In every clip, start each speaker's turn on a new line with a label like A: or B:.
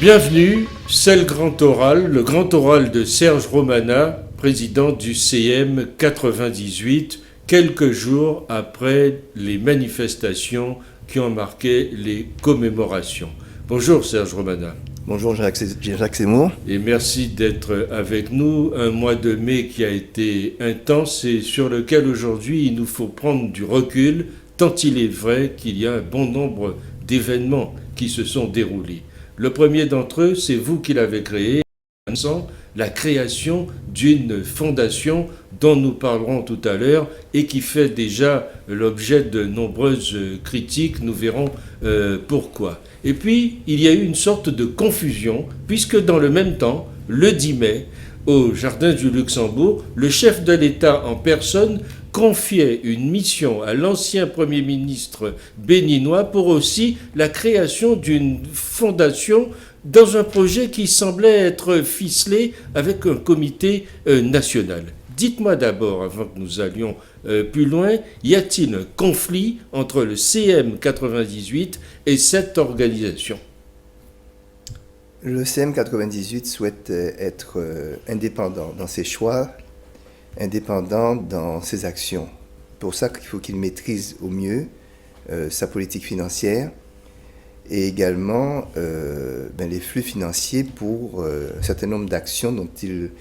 A: Bienvenue, c'est le grand oral de Serge Romana, président du CM 98, quelques jours après les manifestations qui ont marqué les commémorations. Bonjour Serge Romana.
B: Bonjour Jacques Seymour.
A: Et merci d'être avec nous. Un mois de mai qui a été intense et sur lequel aujourd'hui il nous faut prendre du recul, tant il est vrai qu'il y a un bon nombre d'événements qui se sont déroulés. Le premier d'entre eux, c'est vous qui l'avez créé, la création d'une fondation dont nous parlerons tout à l'heure et qui fait déjà l'objet de nombreuses critiques. Nous verrons pourquoi. Et puis, il y a eu une sorte de confusion, puisque dans le même temps, le 10 mai, au Jardin du Luxembourg, le chef de l'État en personne confiait une mission à l'ancien Premier ministre béninois pour aussi la création d'une fondation dans un projet qui semblait être ficelé avec un comité national. Dites-moi d'abord, avant que nous allions plus loin, y a-t-il un conflit entre le CM 98 et cette organisation ?
B: Le CM 98 souhaite être indépendant dans ses choix, indépendant dans ses actions. Pour ça qu'il faut qu'il maîtrise au mieux sa politique financière et également les flux financiers pour un certain nombre d'actions dont il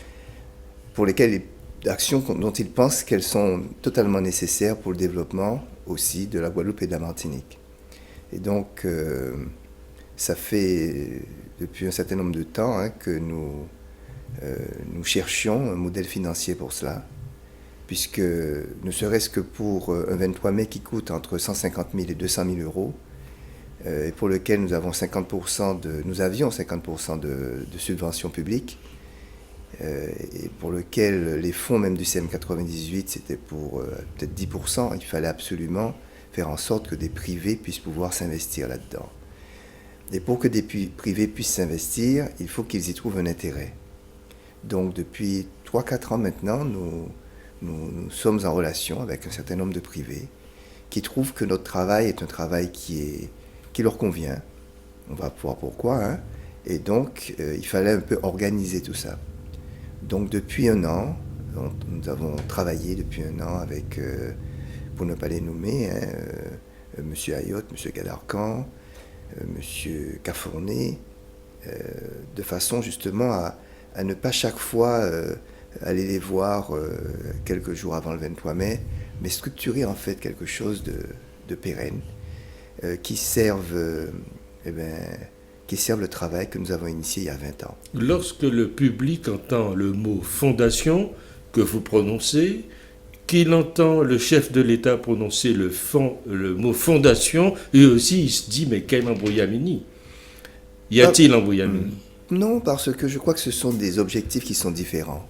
B: pense qu'elles sont totalement nécessaires pour le développement aussi de la Guadeloupe et de la Martinique. Et donc, ça fait depuis un certain nombre de temps que nous cherchions un modèle financier pour cela, puisque ne serait-ce que pour un 23 mai qui coûte entre 150 000 et 200 000 euros, et pour lequel nous avions 50% de subventions publiques, et pour lequel les fonds même du CM 98, c'était pour peut-être 10%, il fallait absolument faire en sorte que des privés puissent pouvoir s'investir là-dedans. Et pour que des privés puissent s'investir, il faut qu'ils y trouvent un intérêt. Donc depuis 3-4 ans maintenant, nous sommes en relation avec un certain nombre de privés qui trouvent que notre travail est un travail qui leur convient. On va voir pourquoi. Et donc, il fallait un peu organiser tout ça. Donc depuis un an, nous avons travaillé depuis un an avec, pour ne pas les nommer, M. Ayotte, M. Gadarcan, M. Cafournet, de façon justement à ne pas chaque fois aller les voir quelques jours avant le 23 mai, mais structurer en fait quelque chose de pérenne qui serve le travail que nous avons initié il y a 20 ans.
A: Lorsque le public entend le mot fondation que vous prononcez, qu'il entend le chef de l'État prononcer le mot fondation, et aussi il se dit mais quel embrouillamini ? Y a-t-il embrouillamini ?
B: Non, parce que je crois que ce sont des objectifs qui sont différents.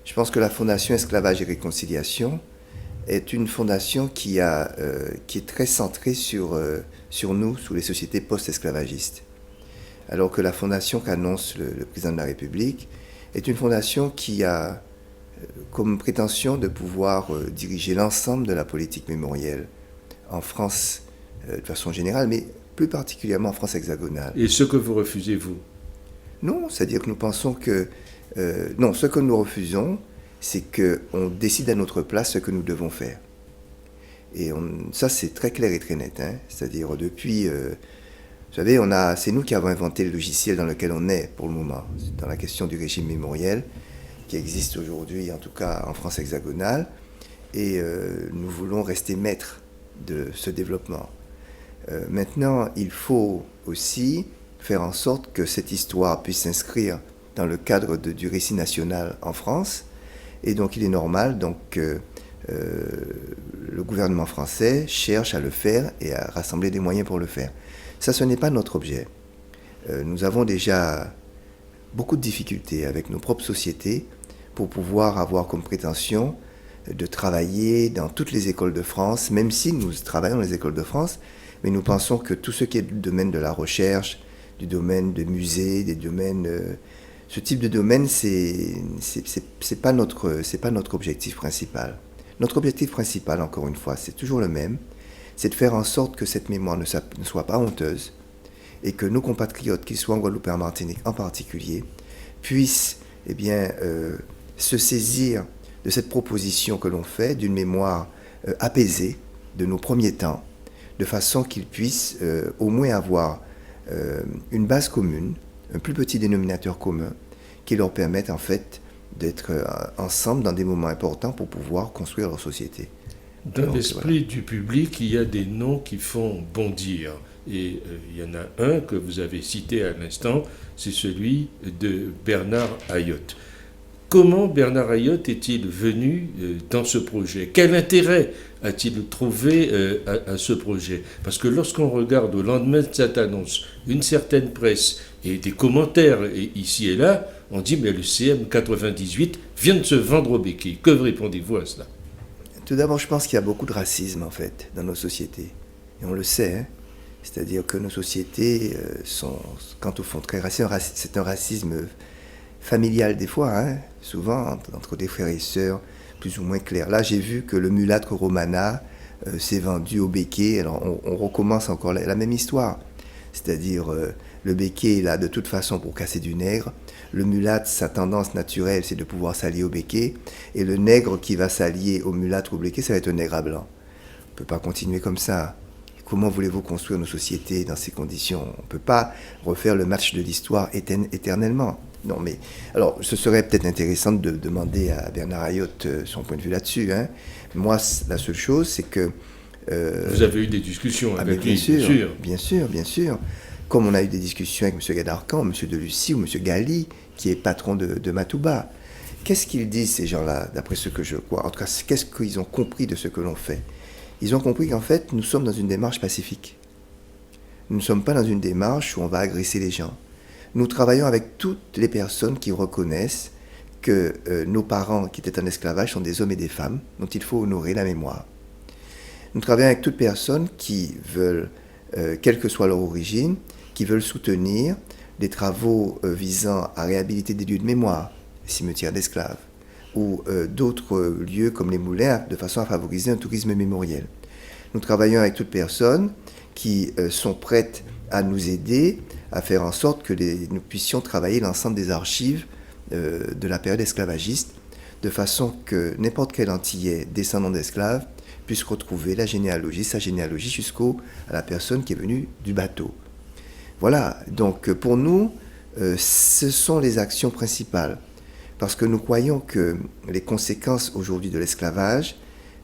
B: Je pense que la Fondation Esclavage et Réconciliation est une fondation qui est très centrée sur nous, sur les sociétés post-esclavagistes. Alors que la fondation qu'annonce le président de la République est une fondation qui a comme prétention de pouvoir diriger l'ensemble de la politique mémorielle en France de façon générale, mais plus particulièrement en France hexagonale.
A: Et ce que vous refusez, vous ?
B: Non, c'est-à-dire que nous pensons que... non, ce que nous refusons, c'est qu'on décide à notre place ce que nous devons faire. Et ça, c'est très clair et très net. C'est-à-dire, depuis... vous savez, c'est nous qui avons inventé le logiciel dans lequel on est pour le moment, dans la question du régime mémoriel, qui existe aujourd'hui, en tout cas en France hexagonale, et nous voulons rester maîtres de ce développement. Maintenant, il faut aussi faire en sorte que cette histoire puisse s'inscrire dans le cadre du récit national en France, et donc il est normal que le gouvernement français cherche à le faire et à rassembler des moyens pour le faire. Ça, ce n'est pas notre objet. Nous avons déjà beaucoup de difficultés avec nos propres sociétés pour pouvoir avoir comme prétention de travailler dans toutes les écoles de France, même si nous travaillons dans les écoles de France, mais nous pensons que tout ce qui est du domaine de la recherche, du domaine de musées, des domaines... ce type de domaine, c'est pas notre objectif principal. Notre objectif principal, encore une fois, c'est toujours le même, c'est de faire en sorte que cette mémoire ne soit pas honteuse et que nos compatriotes, qu'ils soient en Guadeloupe et en Martinique en particulier, puissent se saisir de cette proposition que l'on fait, d'une mémoire apaisée de nos premiers temps, de façon qu'ils puissent au moins avoir une base commune, un plus petit dénominateur commun, qui leur permette en fait d'être ensemble dans des moments importants pour pouvoir construire leur société.
A: Dans l'esprit du public, il y a des noms qui font bondir. Et il y en a un que vous avez cité à l'instant, c'est celui de Bernard Ayotte. Comment Bernard Ayotte est-il venu dans ce projet? Quel intérêt a-t-il trouvé à ce projet? Parce que lorsqu'on regarde au lendemain de cette annonce une certaine presse et des commentaires ici et là, on dit mais le CM98 vient de se vendre au béquet. Que répondez-vous à cela?
B: Tout d'abord, je pense qu'il y a beaucoup de racisme en fait dans nos sociétés. Et on le sait, hein. C'est-à-dire que nos sociétés sont, quant au fond, très racistes. C'est un racisme familial des fois, hein, souvent entre des frères et sœurs, plus ou moins clairs. Là, j'ai vu que le mulâtre Romana s'est vendu au béquet. Alors, on recommence encore la même histoire. C'est-à-dire, le béquet est là de toute façon pour casser du nègre. Le mulâtre, sa tendance naturelle, c'est de pouvoir s'allier au béquet. Et le nègre qui va s'allier au mulâtre ou au béquet, ça va être un nègre à blanc. On ne peut pas continuer comme ça. Comment voulez-vous construire nos sociétés dans ces conditions? On ne peut pas refaire le match de l'histoire éternellement. Non, mais alors, ce serait peut-être intéressant de demander à Bernard Ayotte son point de vue là-dessus. Hein. Moi, la seule chose, c'est que...
A: Vous avez eu des discussions avec lui,
B: bien sûr. Comme on a eu des discussions avec M. Gadarcan, M. Delucy ou M. Gali, qui est patron de Matouba. Qu'est-ce qu'ils disent, ces gens-là, d'après ce que je crois? En tout cas, qu'est-ce qu'ils ont compris de ce que l'on fait? Ils ont compris qu'en fait, nous sommes dans une démarche pacifique. Nous ne sommes pas dans une démarche où on va agresser les gens. Nous travaillons avec toutes les personnes qui reconnaissent que nos parents qui étaient en esclavage sont des hommes et des femmes dont il faut honorer la mémoire. Nous travaillons avec toutes personnes qui veulent, quelle que soit leur origine, qui veulent soutenir des travaux visant à réhabiliter des lieux de mémoire, les cimetières d'esclaves, ou d'autres lieux comme les moulins, de façon à favoriser un tourisme mémoriel. Nous travaillons avec toutes personnes qui sont prêtes à nous aider à faire en sorte que nous puissions travailler l'ensemble des archives de la période esclavagiste, de façon que n'importe quel Antillais descendant d'esclaves puisse retrouver sa généalogie jusqu'à la personne qui est venue du bateau. Voilà, donc pour nous, ce sont les actions principales. Parce que nous croyons que les conséquences aujourd'hui de l'esclavage,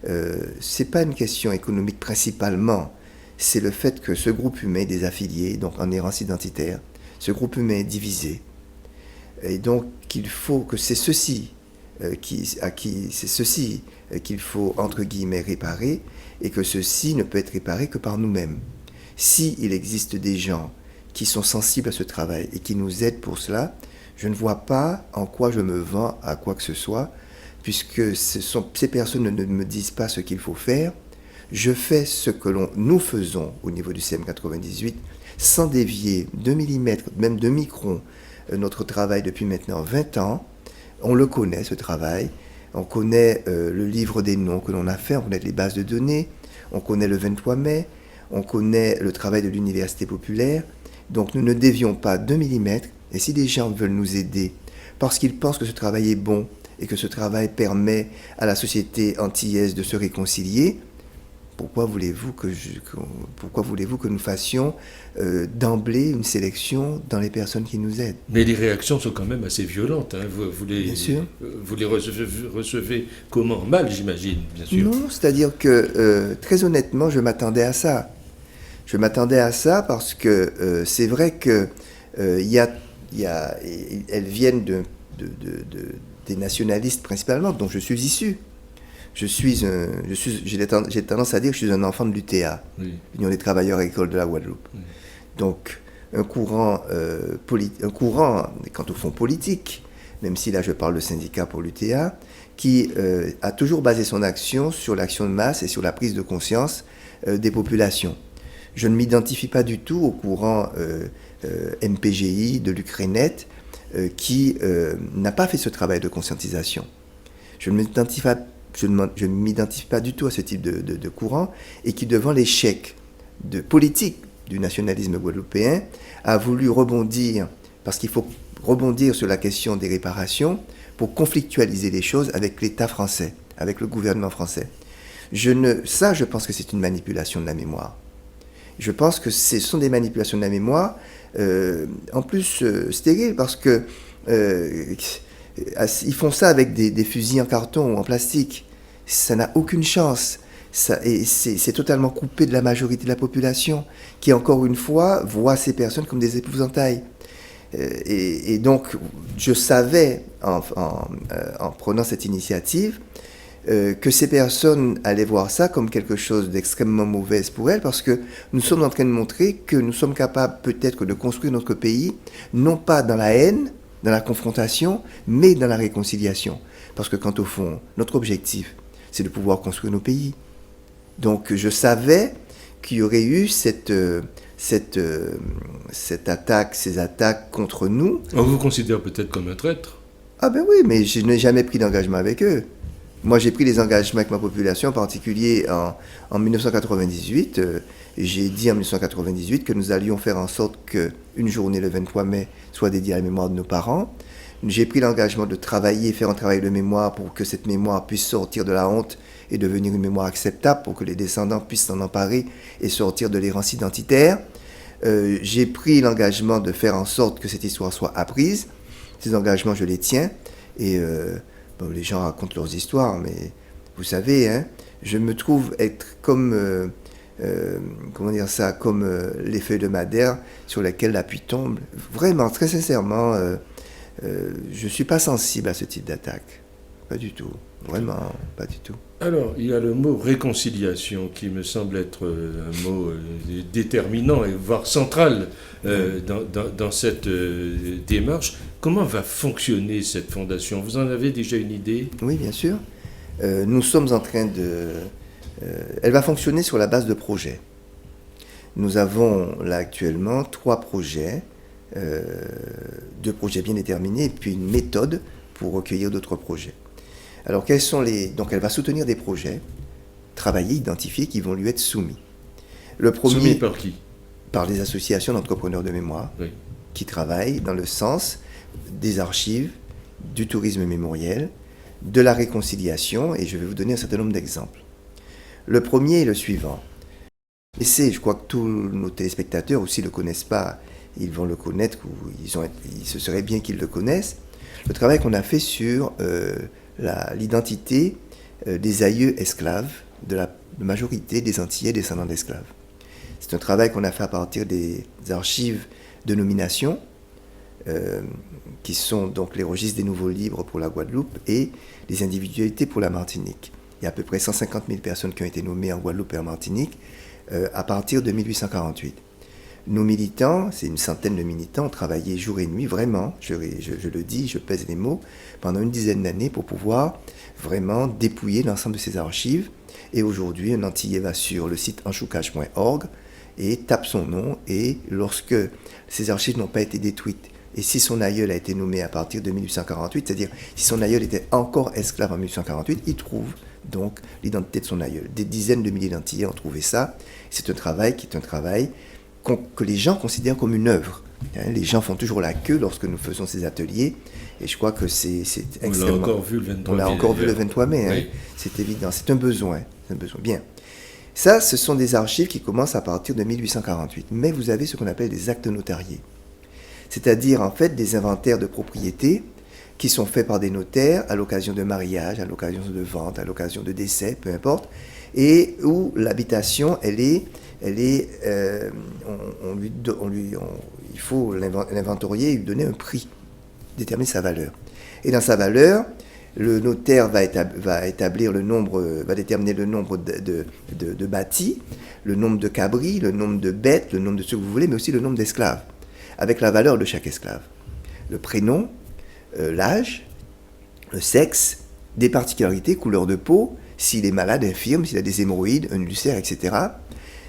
B: ce n'est pas une question économique principalement, c'est le fait que ce groupe humain est désaffilié, donc en errance identitaire, ce groupe humain est divisé. Et donc il faut que c'est ceci qu'il faut, entre guillemets, réparer, et que ceci ne peut être réparé que par nous-mêmes. S'il existe des gens qui sont sensibles à ce travail et qui nous aident pour cela, je ne vois pas en quoi je me vends à quoi que ce soit, puisque ces personnes ne me disent pas ce qu'il faut faire. Je fais ce que nous faisons au niveau du CM98, sans dévier 2 mm, même 2 microns, notre travail depuis maintenant 20 ans. On le connaît, ce travail. On connaît le livre des noms que l'on a fait, on connaît les bases de données, on connaît le 23 mai, on connaît le travail de l'université populaire. Donc nous ne dévions pas 2 mm. Et si des gens veulent nous aider parce qu'ils pensent que ce travail est bon et que ce travail permet à la société antillaise de se réconcilier, pourquoi voulez-vous que nous fassions d'emblée une sélection dans les personnes qui nous aident?
A: Mais les réactions sont quand même assez violentes. Hein.
B: Bien sûr.
A: Vous les recevez comment? Mal, j'imagine, bien sûr.
B: Non, c'est-à-dire que, très honnêtement, je m'attendais à ça. Je m'attendais à ça parce que c'est vrai que elles viennent des nationalistes principalement, dont je suis issu. J'ai tendance à dire que je suis un enfant de l'UTA, oui. L'Union des travailleurs agricoles de la Guadeloupe. Oui. Donc, un courant, quant au fond politique, même si là je parle de syndicat pour l'UTA, qui a toujours basé son action sur l'action de masse et sur la prise de conscience des populations. Je ne m'identifie pas du tout au courant MPGI de l'Ukraine qui n'a pas fait ce travail de conscientisation. Je ne m'identifie pas du tout à ce type de courant et qui, devant l'échec politique du nationalisme guadeloupéen, a voulu rebondir, parce qu'il faut rebondir sur la question des réparations, pour conflictualiser les choses avec l'État français, avec le gouvernement français. Je pense que c'est une manipulation de la mémoire. Je pense que ce sont des manipulations de la mémoire, en plus stériles, parce que ils font ça avec des fusils en carton ou en plastique. Ça n'a aucune chance. Et c'est totalement coupé de la majorité de la population, qui, encore une fois, voit ces personnes comme des épouvantails. Et donc, je savais, en prenant cette initiative, que ces personnes allaient voir ça comme quelque chose d'extrêmement mauvais pour elles, parce que nous sommes en train de montrer que nous sommes capables peut-être de construire notre pays, non pas dans la haine, dans la confrontation, mais dans la réconciliation. Parce que quand au fond, notre objectif, c'est de pouvoir construire nos pays. Donc je savais qu'il y aurait eu cette attaque, ces attaques contre nous.
A: On vous considère peut-être comme un traître.
B: Ah ben oui, mais je n'ai jamais pris d'engagement avec eux. Moi, j'ai pris des engagements avec ma population, en particulier en 1998. J'ai dit en 1998 que nous allions faire en sorte qu'une journée, le 23 mai, soit dédiée à la mémoire de nos parents. J'ai pris l'engagement de travailler, faire un travail de mémoire pour que cette mémoire puisse sortir de la honte et devenir une mémoire acceptable, pour que les descendants puissent s'en emparer et sortir de l'errance identitaire. J'ai pris l'engagement de faire en sorte que cette histoire soit apprise. Ces engagements, je les tiens. Et bon, les gens racontent leurs histoires, mais vous savez, hein, je me trouve être comme, comment dire ça, comme les feuilles de madère sur lesquelles la pluie tombe. Vraiment, très sincèrement, je ne suis pas sensible à ce type d'attaque. Pas du tout. Vraiment, pas du tout.
A: Alors, il y a le mot réconciliation qui me semble être un mot déterminant et voire central dans cette démarche. Comment va fonctionner cette fondation? Vous en avez déjà une idée?
B: Oui, bien sûr. Nous sommes en train de... elle va fonctionner sur la base de projets. Nous avons là actuellement 3 projets, 2 projets bien déterminés, et puis une méthode pour recueillir d'autres projets. Alors, quels sont les... Donc, elle va soutenir des projets, travailler, identifier, qui vont lui être soumis. Le premier...
A: Soumis par qui?
B: Par les associations d'entrepreneurs de mémoire, oui, qui travaillent dans le sens des archives, du tourisme mémoriel, de la réconciliation, et je vais vous donner un certain nombre d'exemples. Le premier est le suivant. Et je crois que tous nos téléspectateurs aussi ne le connaissent pas, ils vont le connaître, ou ce serait bien qu'ils le connaissent. Le travail qu'on a fait sur... l'identité des aïeux esclaves de la majorité des Antillais descendants d'esclaves. C'est un travail qu'on a fait à partir des archives de nomination, qui sont donc les registres des nouveaux livres pour la Guadeloupe et les individualités pour la Martinique. Il y a à peu près 150 000 personnes qui ont été nommées en Guadeloupe et en Martinique à partir de 1848. Nos militants, c'est une centaine de militants, ont travaillé jour et nuit, vraiment, je le dis, je pèse les mots, pendant une dizaine d'années pour pouvoir vraiment dépouiller l'ensemble de ces archives. Et aujourd'hui, un Antillais va sur le site enchoucage.org et tape son nom, et lorsque ces archives n'ont pas été détruites, et si son aïeul a été nommé à partir de 1848, c'est-à-dire si son aïeul était encore esclave en 1848, il trouve donc l'identité de son aïeul. Des dizaines de milliers d'Antillais ont trouvé ça. C'est un travail qui est un travail que les gens considèrent comme une œuvre. Les gens font toujours la queue lorsque nous faisons ces ateliers, et je crois que c'est extrêmement...
A: On l'a encore vu le 23 mai.
B: On l'a encore vu le 23 mai, oui. Hein. C'est évident, c'est un besoin. Bien. Ça, ce sont des archives qui commencent à partir de 1848. Mais vous avez ce qu'on appelle des actes notariés. C'est-à-dire, en fait, des inventaires de propriété qui sont faits par des notaires à l'occasion de mariage, à l'occasion de vente, à l'occasion de décès, peu importe, et où l'habitation, il faut l'inventorier et lui donner un prix, déterminer sa valeur. Et dans sa valeur, le notaire va déterminer le nombre de bâtis, le nombre de cabris, le nombre de bêtes, le nombre de ce que vous voulez, mais aussi le nombre d'esclaves, avec la valeur de chaque esclave. Le prénom, l'âge, le sexe, des particularités, couleur de peau, s'il est malade, infirme, s'il a des hémorroïdes, un ulcère, etc.,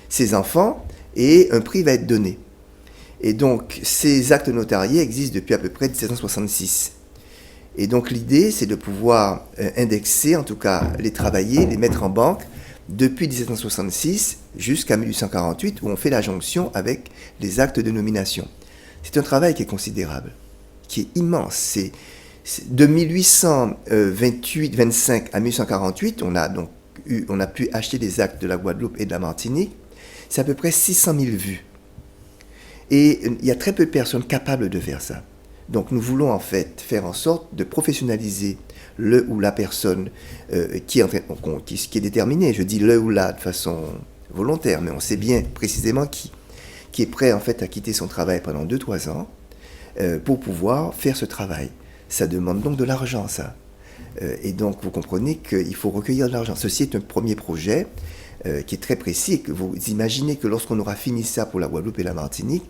B: ses enfants, et un prix va être donné. Et donc, ces actes notariés existent depuis à peu près 1766. Et donc, l'idée, c'est de pouvoir indexer, en tout cas les travailler, les mettre en banque, depuis 1766 jusqu'à 1848, où on fait la jonction avec les actes de nomination. C'est un travail qui est considérable, qui est immense. C'est de 1828-25 à 1848, on a pu acheter des actes de la Guadeloupe et de la Martinique. C'est à peu près 600 000 vues. Et il y a très peu de personnes capables de faire ça. Donc nous voulons en fait faire en sorte de professionnaliser le ou la personne qui est déterminée. Je dis le ou la de façon volontaire, mais on sait bien précisément qui est prêt en fait à quitter son travail pendant 2-3 ans pour pouvoir faire ce travail. Ça demande donc de l'argent, ça. Et donc vous comprenez qu'il faut recueillir de l'argent. Ceci est un premier projet qui est très précis. Et que vous imaginez que lorsqu'on aura fini ça pour la Guadeloupe et la Martinique,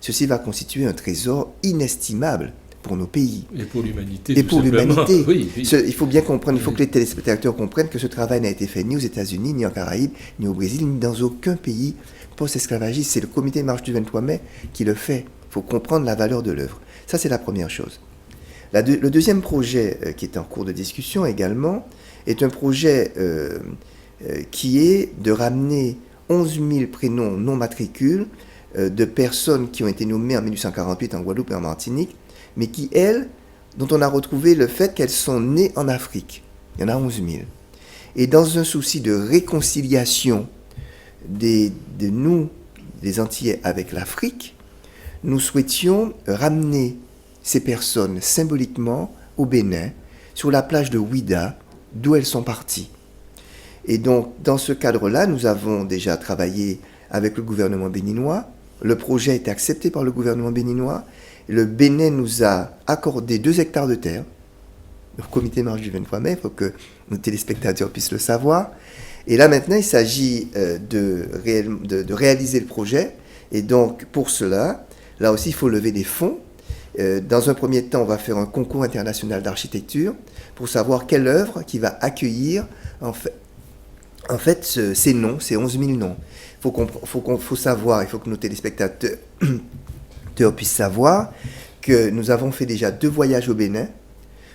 B: ceci va constituer un trésor inestimable pour nos pays.
A: Et pour l'humanité.
B: Et pour l'humanité.
A: Oui.
B: Il faut bien comprendre, il faut que les téléspectateurs comprennent que ce travail n'a été fait ni aux États-Unis, ni en Caraïbes, ni au Brésil, ni dans aucun pays post-esclavagiste. C'est le comité Marche du 23 mai qui le fait. Il faut comprendre la valeur de l'œuvre. Ça, c'est la première chose. Le deuxième projet qui est en cours de discussion également est un projet qui est de ramener 11 000 prénoms non matricules de personnes qui ont été nommées en 1848 en Guadeloupe et en Martinique, mais dont on a retrouvé le fait qu'elles sont nées en Afrique. Il y en a 11 000. Et dans un souci de réconciliation de nous, des Antillais, avec l'Afrique, nous souhaitions ramener ces personnes symboliquement au Bénin, sur la plage de Ouida, d'où elles sont parties. Et donc, dans ce cadre-là, nous avons déjà travaillé avec le gouvernement béninois. Le projet a été accepté par le gouvernement béninois. Le Bénin nous a accordé 2 hectares de terre. Le comité Marche du 23 mai, il faut que nos téléspectateurs puissent le savoir. Et là, maintenant, il s'agit de réaliser le projet. Et donc, pour cela, là aussi, il faut lever des fonds. Dans un premier temps, on va faire un concours international d'architecture pour savoir quelle œuvre qui va accueillir en fait ces noms, ces 11 000 noms. Faut savoir, il faut que nos téléspectateurs puissent savoir que nous avons fait déjà 2 voyages au Bénin,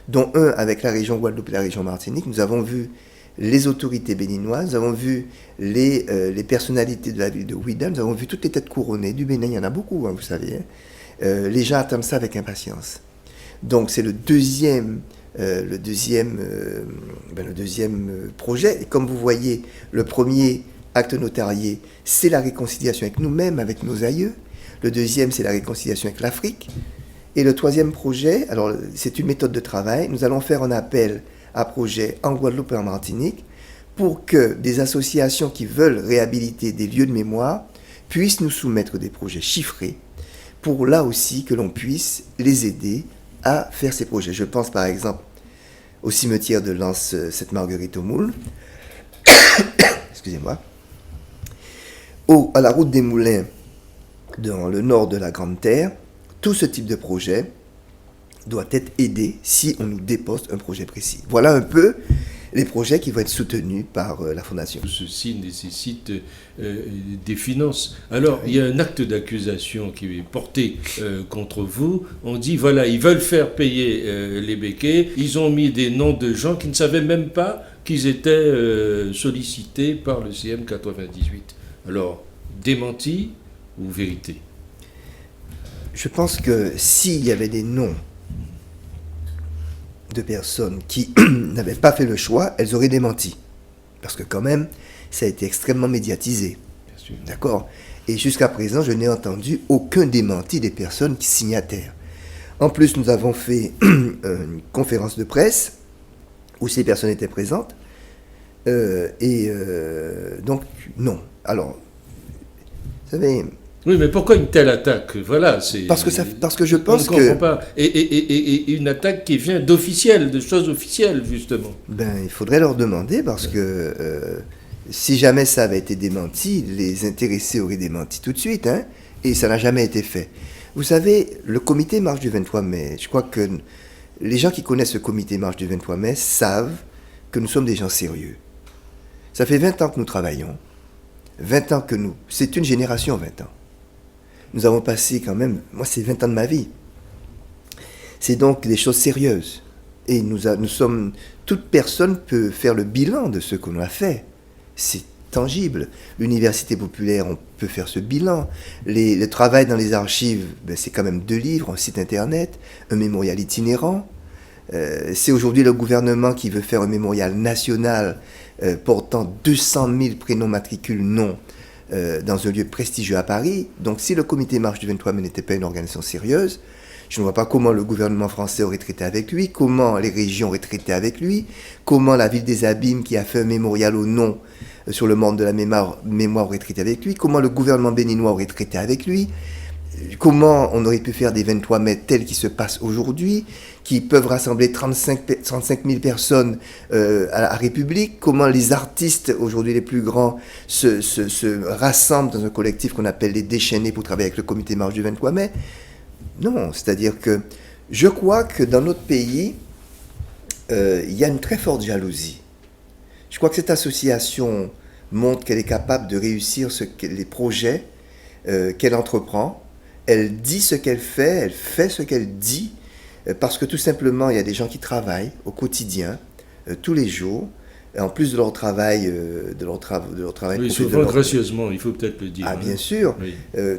B: dont un avec la région Guadeloupe et la région Martinique. Nous avons vu les autorités béninoises, nous avons vu les personnalités de la ville de Ouida, nous avons vu toutes les têtes couronnées du Bénin, il y en a beaucoup, hein, vous savez. Les gens attendent ça avec impatience. Donc c'est le deuxième projet. Et comme vous voyez, le premier acte notarié, c'est la réconciliation avec nous-mêmes, avec nos aïeux. Le deuxième, c'est la réconciliation avec l'Afrique. Et le troisième projet, alors c'est une méthode de travail. Nous allons faire un appel à projet en Guadeloupe et en Martinique pour que des associations qui veulent réhabiliter des lieux de mémoire puissent nous soumettre des projets chiffrés pour là aussi que l'on puisse les aider à faire ces projets. Je pense par exemple au cimetière de Lens-Sainte-Marguerite au Moule, excusez-moi, à la route des Moulins dans le nord de la Grande Terre. Tout ce type de projet doit être aidé si on nous dépose un projet précis. Voilà un peu les projets qui vont être soutenus par la Fondation.
A: Ceci nécessite des finances. Alors, il y a un acte d'accusation qui est porté contre vous. On dit, voilà, ils veulent faire payer les béquets. Ils ont mis des noms de gens qui ne savaient même pas qu'ils étaient sollicités par le CM 98. Alors, démenti ou vérité?
B: Je pense que s'il y avait des noms de personnes qui n'avaient pas fait le choix, elles auraient démenti. Parce que quand même, ça a été extrêmement médiatisé.
A: Bien sûr.
B: D'accord? Et jusqu'à présent, je n'ai entendu aucun démenti des personnes signataires. En plus, nous avons fait une conférence de presse où ces personnes étaient présentes. Donc, non. Alors, vous savez...
A: Oui, mais pourquoi une telle attaque? Voilà, c'est...
B: Parce que je pense
A: on ne comprend pas. Et une attaque qui vient d'officiel, de choses officielles, justement.
B: Ben, il faudrait leur demander, parce que si jamais ça avait été démenti, les intéressés auraient démenti tout de suite, hein, et ça n'a jamais été fait. Vous savez, le comité Marche du 23 mai, je crois que les gens qui connaissent le comité Marche du 23 mai savent que nous sommes des gens sérieux. Ça fait 20 ans que nous travaillons, 20 ans que nous... C'est une génération, 20 ans. Nous avons passé quand même, moi c'est 20 ans de ma vie. C'est donc des choses sérieuses. Et nous sommes, toute personne peut faire le bilan de ce qu'on a fait. c'est tangible. L'université populaire, on peut faire ce bilan. Le travail dans les archives, c'est quand même 2 livres, un site internet, un mémorial itinérant. C'est aujourd'hui le gouvernement qui veut faire un mémorial national portant 200 000 prénoms, matricules, noms dans un lieu prestigieux à Paris. Donc si le comité Marche du 23 mai n'était pas une organisation sérieuse, je ne vois pas comment le gouvernement français aurait traité avec lui, comment les régions auraient traité avec lui, comment la ville des Abîmes qui a fait un mémorial au nom sur le monde de la mémoire aurait traité avec lui, comment le gouvernement béninois aurait traité avec lui, comment on aurait pu faire des 23 mai tels qui se passent aujourd'hui, qui peuvent rassembler 35 000 personnes à la République, comment les artistes, aujourd'hui les plus grands, se rassemblent dans un collectif qu'on appelle les Déchaînés pour travailler avec le comité Marche du 23 mai. Non, c'est-à-dire que je crois que dans notre pays, il y a une très forte jalousie. Je crois que cette association montre qu'elle est capable de réussir les projets qu'elle entreprend. Elle dit ce qu'elle fait, elle fait ce qu'elle dit, parce que tout simplement, il y a des gens qui travaillent au quotidien, tous les jours, en plus de leur travail,
A: oui, souvent gracieusement, il faut peut-être le dire.
B: Ah, bien sûr.
A: Oui.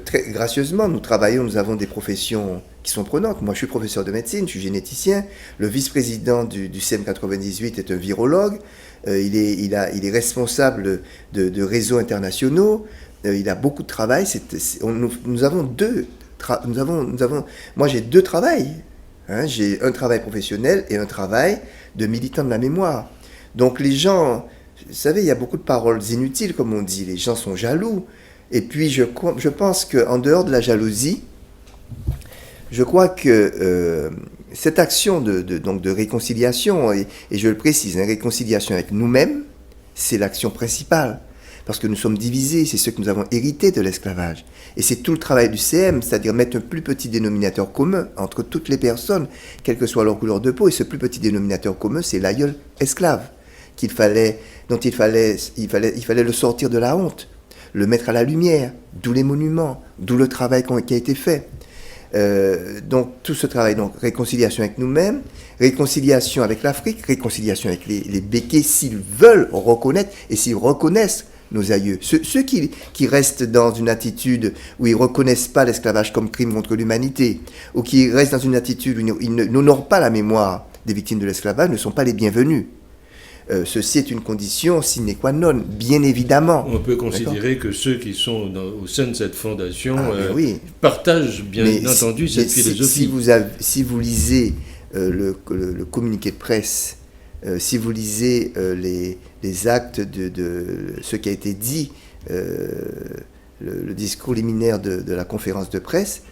B: Très gracieusement, nous travaillons, nous avons des professions qui sont prenantes. Moi, je suis professeur de médecine, je suis généticien. Le vice-président du CM 98 est un virologue. Il est responsable de réseaux internationaux. Il a beaucoup de travail. Nous avons moi, j'ai 2 travails. J'ai un travail professionnel et un travail de militant de la mémoire. Donc les gens, vous savez, il y a beaucoup de paroles inutiles, comme on dit. Les gens sont jaloux. Et puis je pense qu'en dehors de la jalousie, je crois que cette action de réconciliation, et je le précise, réconciliation avec nous-mêmes, c'est l'action principale. Parce que nous sommes divisés, c'est ce que nous avons hérité de l'esclavage. Et c'est tout le travail du CM, c'est-à-dire mettre un plus petit dénominateur commun entre toutes les personnes, quelle que soit leur couleur de peau. Et ce plus petit dénominateur commun, c'est l'aïeul esclave, dont il fallait le sortir de la honte, le mettre à la lumière, d'où les monuments, d'où le travail qui a été fait. Donc tout ce travail, donc réconciliation avec nous-mêmes, réconciliation avec l'Afrique, réconciliation avec les Békés s'ils veulent reconnaître et s'ils reconnaissent nos aïeux. Ceux qui restent dans une attitude où ils ne reconnaissent pas l'esclavage comme crime contre l'humanité, ou qui restent dans une attitude où ils n'honorent pas la mémoire des victimes de l'esclavage, ne sont pas les bienvenus. Ceci est une condition sine qua non, bien évidemment.
A: On peut considérer que ceux qui sont au sein de cette fondation
B: oui.
A: partagent bien entendu cette philosophie.
B: Si vous lisez le communiqué de presse, si vous lisez les actes de ce qui a été dit, le discours liminaire de la conférence de presse,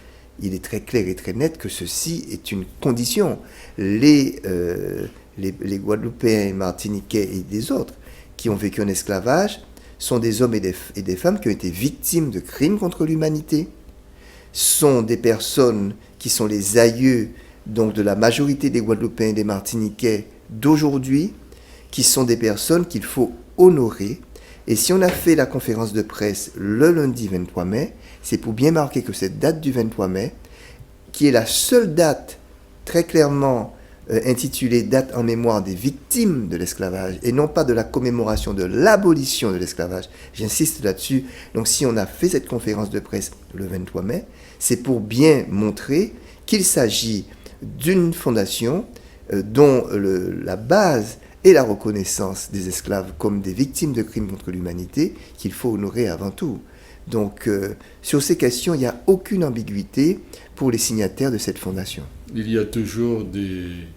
B: il est très clair et très net que ceci est une condition. Les Guadeloupéens, Martiniquais et des autres qui ont vécu en esclavage sont des hommes et des femmes qui ont été victimes de crimes contre l'humanité, sont des personnes qui sont les aïeux donc de la majorité des Guadeloupéens et des Martiniquais d'aujourd'hui, qui sont des personnes qu'il faut honorer. Et si on a fait la conférence de presse le lundi 23 mai, c'est pour bien marquer que cette date du 23 mai, qui est la seule date très clairement intitulée date en mémoire des victimes de l'esclavage et non pas de la commémoration de l'abolition de l'esclavage. J'insiste là-dessus. Donc si on a fait cette conférence de presse le 23 mai, c'est pour bien montrer qu'il s'agit d'une fondation dont la base est la reconnaissance des esclaves comme des victimes de crimes contre l'humanité qu'il faut honorer avant tout. Donc sur ces questions, il n'y a aucune ambiguïté pour les signataires de cette fondation.
A: Il y a toujours des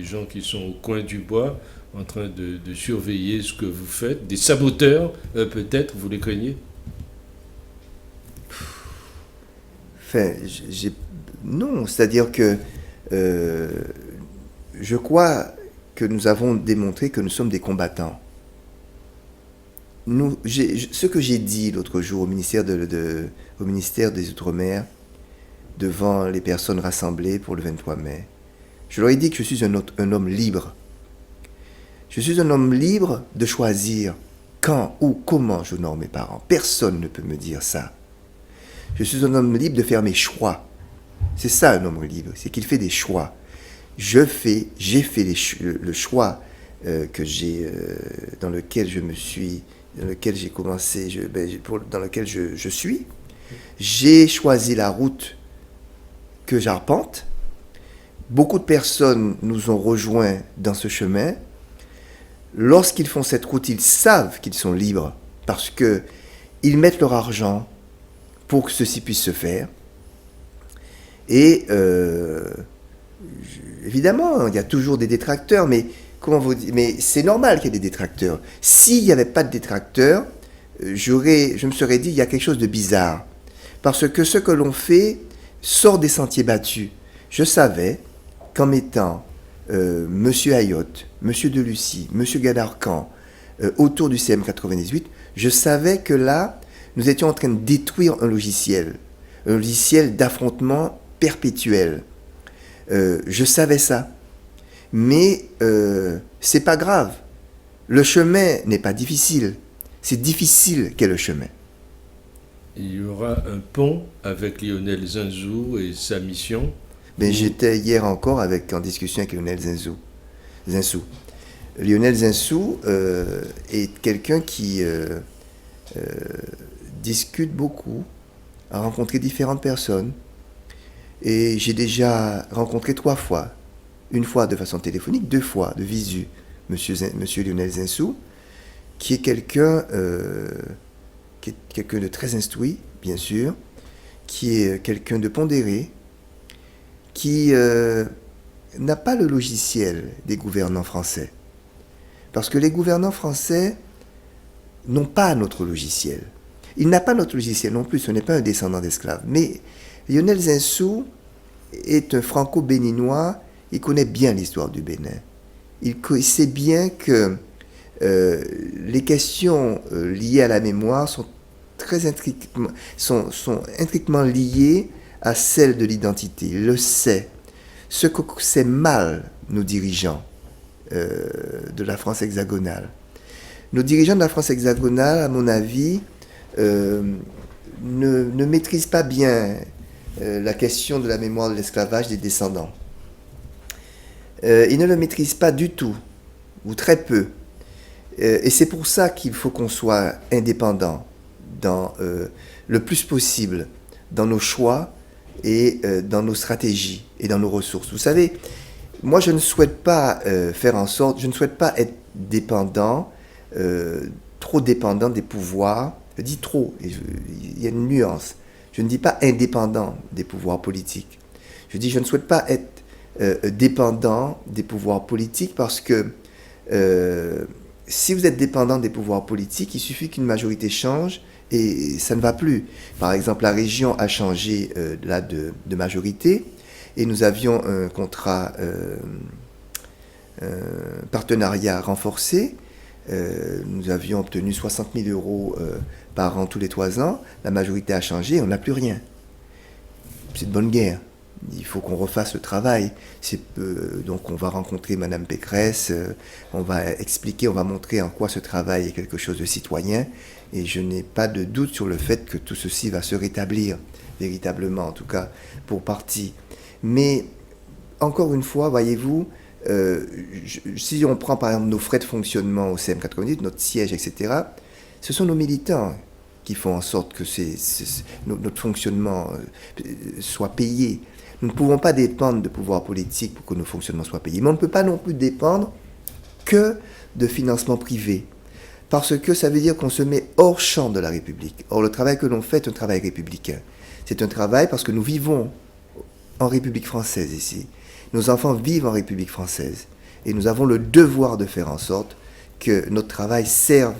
A: gens qui sont au coin du bois en train de surveiller ce que vous faites, des saboteurs peut-être, vous les craignez?
B: Enfin, non, c'est-à-dire que je crois que nous avons démontré que nous sommes des combattants. Ce que j'ai dit l'autre jour au ministère des Outre-mer, devant les personnes rassemblées pour le 23 mai, je leur ai dit que je suis un homme libre. Je suis un homme libre de choisir quand ou comment j'honore mes parents. Personne ne peut me dire ça. Je suis un homme libre de faire mes choix. C'est ça un homme libre, c'est qu'il fait des choix. J'ai fait le choix dans lequel j'ai commencé, dans lequel je suis. J'ai choisi la route que j'arpente. Beaucoup de personnes nous ont rejoints dans ce chemin. Lorsqu'ils font cette route, ils savent qu'ils sont libres parce qu'ils mettent leur argent pour que ceci puisse se faire. Et évidemment, il y a toujours des détracteurs, mais c'est normal qu'il y ait des détracteurs. S'il n'y avait pas de détracteurs, je me serais dit il y a quelque chose de bizarre. Parce que ce que l'on fait sort des sentiers battus. Je savais qu'en mettant M. Ayotte, M. Delucy, M. Gadarcan autour du CM98, je savais que là, nous étions en train de détruire un logiciel d'affrontement perpétuel. Je savais ça. Mais c'est pas grave. Le chemin n'est pas difficile. C'est difficile qu'est le chemin.
A: Il y aura un pont avec Lionel Zinsou et sa mission.
B: Mais j'étais hier encore en discussion avec Lionel Zinsou. Lionel Zinsou est quelqu'un qui discute beaucoup, a rencontré différentes personnes. Et j'ai déjà rencontré 3 fois. Une fois de façon téléphonique, 2 fois de visu, monsieur Lionel Zinsou, qui est quelqu'un de très instruit, bien sûr, qui est quelqu'un de pondéré, qui n'a pas le logiciel des gouvernants français. Parce que les gouvernants français n'ont pas notre logiciel. Il n'a pas notre logiciel non plus, ce n'est pas un descendant d'esclaves. Mais Lionel Zinsou est un franco-béninois, il connaît bien l'histoire du Bénin. Il sait bien que les questions liées à la mémoire sont intriquement liées à celles de l'identité. Il le sait. Ce que c'est mal, nos dirigeants de la France hexagonale. Nos dirigeants de la France hexagonale, à mon avis, ne maîtrisent pas bien la question de la mémoire de l'esclavage des descendants. Ils ne le maîtrisent pas du tout, ou très peu. Et c'est pour ça qu'il faut qu'on soit indépendant le plus possible dans nos choix et dans nos stratégies et dans nos ressources. Vous savez, moi je ne souhaite pas je ne souhaite pas être dépendant, trop dépendant des pouvoirs. Je dis trop, il y a une nuance. Je ne dis pas indépendant des pouvoirs politiques. Je dis je ne souhaite pas être dépendant des pouvoirs politiques parce que si vous êtes dépendant des pouvoirs politiques, il suffit qu'une majorité change et ça ne va plus. Par exemple, la région a changé de majorité et nous avions un contrat, partenariat renforcé. Nous avions obtenu 60 000 euros par an tous les 3 ans. La majorité a changé, on n'a plus rien. C'est de bonne guerre. Il faut qu'on refasse le travail. Donc on va rencontrer Madame Pécresse, on va expliquer, on va montrer en quoi ce travail est quelque chose de citoyen. Et je n'ai pas de doute sur le fait que tout ceci va se rétablir, véritablement, en tout cas pour partie. Mais encore une fois, voyez-vous, si on prend par exemple nos frais de fonctionnement au CM98, notre siège, etc., ce sont nos militants qui font en sorte que notre fonctionnement soit payé. Nous ne pouvons pas dépendre de pouvoirs politiques pour que nos fonctionnements soient payés. Mais on ne peut pas non plus dépendre que de financement privé. Parce que ça veut dire qu'on se met hors champ de la République. Or, le travail que l'on fait est un travail républicain. C'est un travail parce que nous vivons en République française ici. Nos enfants vivent en République française. Et nous avons le devoir de faire en sorte que notre travail sert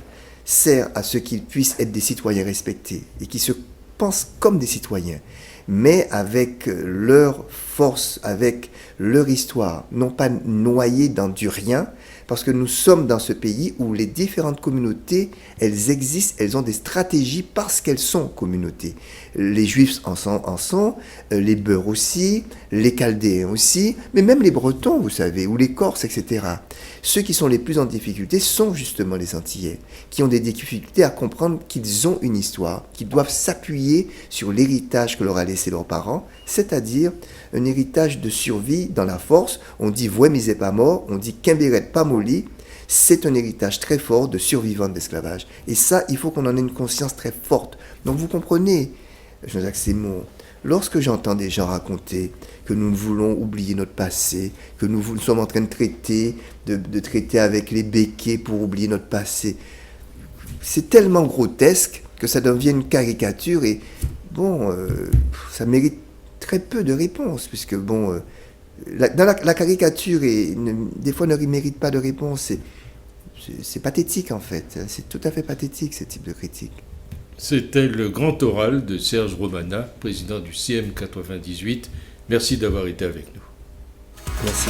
B: à ce qu'ils puissent être des citoyens respectés et qui se pensent comme des citoyens, mais avec leur force, avec leur histoire, non pas noyés dans du rien, parce que nous sommes dans ce pays où les différentes communautés, elles existent, elles ont des stratégies parce qu'elles sont communautés. Les Juifs en sont, les Beurs aussi, les Chaldéens aussi, mais même les Bretons, vous savez, ou les Corses, etc. Ceux qui sont les plus en difficulté sont justement les Antillais, qui ont des difficultés à comprendre qu'ils ont une histoire, qu'ils doivent s'appuyer sur l'héritage que leur a laissé leurs parents, c'est-à-dire un héritage de survie dans la force. On dit « Voué misé pas mort », on dit « Quimbéret pas molli », c'est un héritage très fort de survivants de l'esclavage. Et ça, il faut qu'on en ait une conscience très forte. Donc vous comprenez, Jean-Jacques Sémon, lorsque j'entends des gens raconter que nous voulons oublier notre passé, que nous sommes en train de traiter, de traiter avec les béquets pour oublier notre passé, c'est tellement grotesque que ça devient une caricature et bon, ça mérite très peu de réponses, puisque bon, la caricature des fois ne mérite pas de réponse. C'est pathétique en fait, c'est tout à fait pathétique ce type de critique.
A: C'était le grand oral de Serge Romana, président du CM 98. Merci d'avoir été avec nous.
B: Merci.